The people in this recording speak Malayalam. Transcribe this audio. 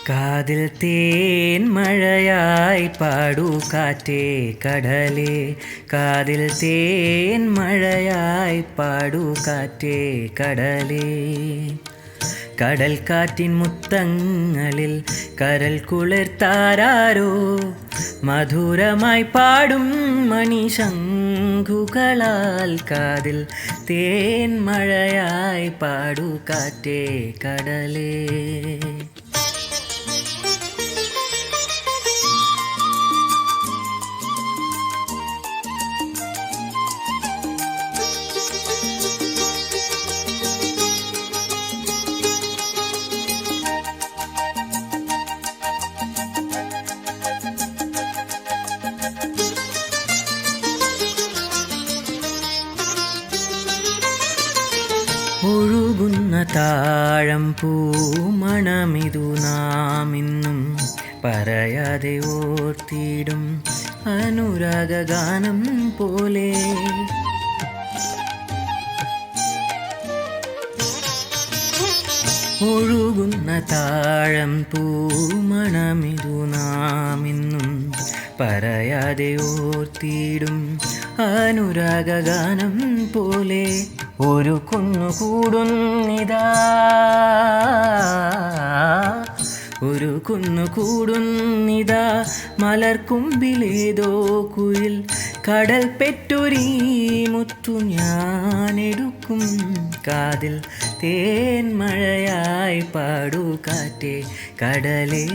കാതിൽ തേൻ മഴയായി പാടൂ കാറ്റേ കടലേ, കാതിൽ തേൻ മഴയായി പാടൂ കാറ്റേ കടലേ. കടൽ കാറ്റിൻ മുത്തങ്ങളിൽ കരൽ കുളിർത്താരോ, മധുരമായി പാടും മണിശംഖുകളാൽ. കാതിൽ തേൻ മഴയായി പാടൂ കാറ്റേ കടലേ. ഒഴുകുന്ന താഴം പൂമണമിതു നാമിന്നും പറയാതെ ഓർത്തിടും അനുരാഗഗാനം പോലെ. ഒഴുകുന്ന താഴം പൂമണമിതു നാമിന്നും പറയാതെ ഓർത്തിടും അനുരാഗഗാനം പോലെ. ഒരു കുന്നുകൂടുന്നിതാ, ഒരു കുന്നുകൂടുന്നിതാ മലർക്കുമ്പിലേതോ കുയിൽ. കടൽ പെറ്റൊരീ മുത്തു ഞാനെടുക്കും. കാതിൽ തേൻ മഴയായി പാടൂ കാറ്റേ കടലേ.